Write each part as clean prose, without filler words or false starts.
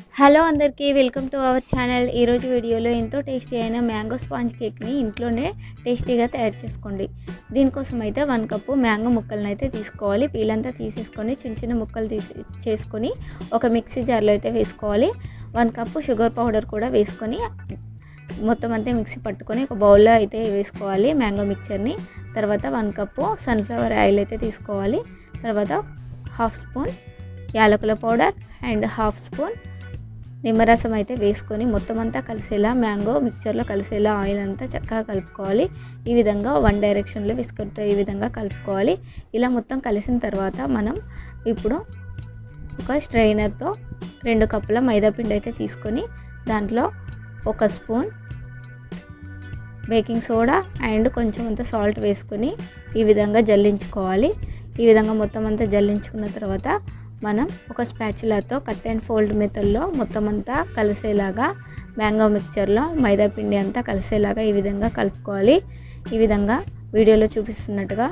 Hello అందరికీ welcome to our channel. ఈరోజు వీడియోలో ఎంతో టేస్టీ అయిన మ్యాంగో స్పాంజ్ కేక్ని ఇంట్లోనే టేస్టీగా తయారు చేసుకోండి. దీనికోసం అయితే 1 కప్పు మ్యాంగో ముక్కలను అయితే తీసుకోవాలి. పీలంతా తీసేసుకొని చిన్న చిన్న ముక్కలు చేసుకొని ఒక మిక్సీ జార్లో అయితే వేసుకోవాలి. 1 కప్పు షుగర్ పౌడర్ కూడా వేసుకొని మొత్తం అంతా మిక్సీ పట్టుకొని ఒక బౌల్లో అయితే వేసుకోవాలి మ్యాంగో మిక్చర్ని. తర్వాత 1 కప్పు సన్ఫ్లవర్ ఆయిల్ అయితే తీసుకోవాలి. తర్వాత 1/2 స్పూన్ యాలకుల పౌడర్ అండ్ 1/2 స్పూన్ నిమ్మరసం అయితే వేసుకొని మొత్తం అంతా కలిసేలా మ్యాంగో మిక్చర్లో కలిసేలా ఆయిల్ అంతా చక్కగా కలుపుకోవాలి. ఈ విధంగా 1 డైరెక్షన్లో విస్కర్తో ఈ విధంగా కలుపుకోవాలి. ఇలా మొత్తం కలిసిన తర్వాత మనం ఇప్పుడు ఒక స్ట్రైనర్తో 2 కప్పుల మైదా పిండి అయితే తీసుకొని దాంట్లో 1 స్పూన్ బేకింగ్ సోడా అండ్ కొంచెం అంత సాల్ట్ వేసుకొని ఈ విధంగా జల్లించుకోవాలి. ఈ విధంగా మొత్తం అంతా జల్లించుకున్న తర్వాత మనం ఒక స్పాచులాతో కట్ అండ్ ఫోల్డ్ మెథడ్లో మొత్తం అంతా కలిసేలాగా మ్యాంగో మిక్చర్లో మైదా పిండి అంతా కలిసేలాగా ఈ విధంగా కలుపుకోవాలి. ఈ విధంగా వీడియోలో చూపిస్తున్నట్టుగా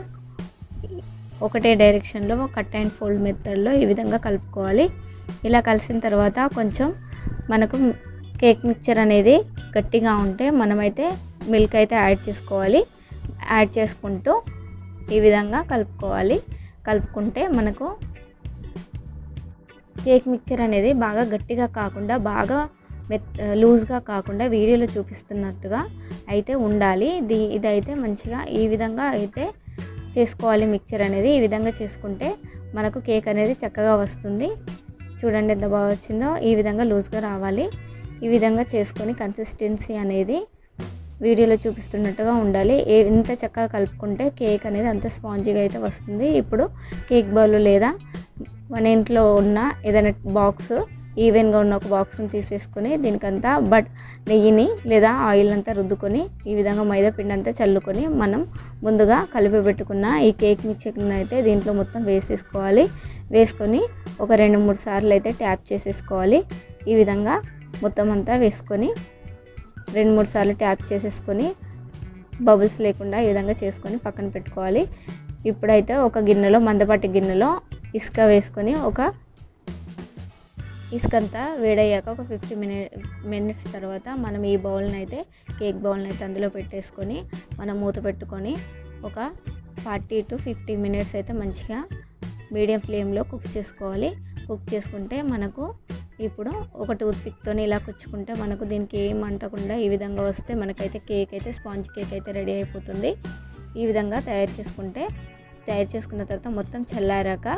ఒకటే డైరెక్షన్లో కట్ అండ్ ఫోల్డ్ మెథడ్లో ఈ విధంగా కలుపుకోవాలి. ఇలా కలిసిన తర్వాత కొంచెం మనకు కేక్ మిక్చర్ అనేది గట్టిగా ఉంటే మనమైతే మిల్క్ అయితే యాడ్ చేసుకోవాలి. యాడ్ చేసుకుంటూ ఈ విధంగా కలుపుకోవాలి. కలుపుకుంటే మనకు కేక్ మిక్చర్ అనేది బాగా గట్టిగా కాకుండా బాగా లూజ్గా కాకుండా వీడియోలో చూపిస్తున్నట్టుగా అయితే ఉండాలి. ఇదైతే మంచిగా ఈ విధంగా అయితే చేసుకోవాలి. మిక్చర్ అనేది ఈ విధంగా చేసుకుంటే మనకు కేక్ అనేది చక్కగా వస్తుంది. చూడండి ఎంత బాగా వచ్చిందో. ఈ విధంగా లూజ్గా రావాలి. ఈ విధంగా చేసుకొని కన్సిస్టెన్సీ అనేది వీడియోలో చూపిస్తున్నట్టుగా ఉండాలి. ఎంత చక్కగా కలుపుకుంటే కేక్ అనేది అంత స్పాంజీగా అయితే వస్తుంది. ఇప్పుడు కేక్ బౌల్ లేదా మన ఇంట్లో ఉన్న ఏదైనా బాక్స్ ఈవెన్గా ఉన్న ఒక బాక్స్ని తీసేసుకొని దీనికంతా నెయ్యిని లేదా ఆయిల్ అంతా రుద్దుకొని ఈ విధంగా మైదా పిండి అంతా చల్లుకొని మనం ముందుగా కలిపి పెట్టుకున్న ఈ కేక్ మిక్చర్ని అయితే దీంట్లో మొత్తం వేసేసుకోవాలి. వేసుకొని ఒక 2-3 సార్లు అయితే ట్యాప్ చేసేసుకోవాలి. ఈ విధంగా మొత్తం అంతా వేసుకొని 2-3 సార్లు ట్యాప్ చేసేసుకొని బబుల్స్ లేకుండా ఈ విధంగా చేసుకొని పక్కన పెట్టుకోవాలి. ఇప్పుడైతే ఒక గిన్నెలో మందపాటి గిన్నెలో ఇసుక వేసుకొని ఇసుకంతా వేడయ్యాక ఒక 50 మినిట్స్ తర్వాత మనం ఈ బౌల్ని అయితే కేక్ బౌల్ని అయితే అందులో పెట్టేసుకొని మనం మూత పెట్టుకొని ఒక 40 to 50 మినిట్స్ అయితే మంచిగా మీడియం ఫ్లేమ్లో కుక్ చేసుకోవాలి. కుక్ చేసుకుంటే మనకు ఇప్పుడు ఒక టూత్ పిక్తో ఇలా కుచ్చుకుంటే మనకు దీనికి ఏం అంటకుండా ఈ విధంగా వస్తే మనకైతే కేక్ అయితే స్పాంజ్ కేక్ అయితే రెడీ అయిపోతుంది. ఈ విధంగా తయారు చేసుకున్న తర్వాత మొత్తం చల్లారాక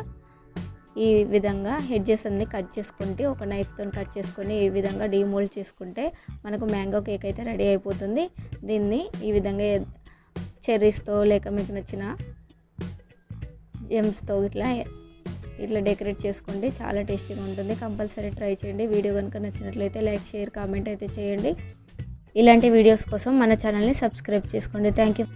ఈ విధంగా హెడ్జెస్ అన్ని కట్ చేసుకుంటే ఒక నైఫ్తో కట్ చేసుకొని ఈ విధంగా డీమోల్డ్ చేసుకుంటే మనకు మ్యాంగో కేక్ అయితే రెడీ అయిపోతుంది. దీన్ని ఈ విధంగా చెర్రీస్తో లేక మీకు నచ్చిన జెమ్స్తో ఇట్లా డెకరేట్ చేసుకోండి. చాలా టేస్టీగా ఉంటుంది. కంపల్సరీ ట్రై చేయండి. వీడియో కనుక నచ్చినట్లయితే లైక్, షేర్, కామెంట్ అయితే చేయండి. ఇలాంటి వీడియోస్ కోసం మన ఛానల్ని సబ్స్క్రైబ్ చేసుకోండి. Thank you.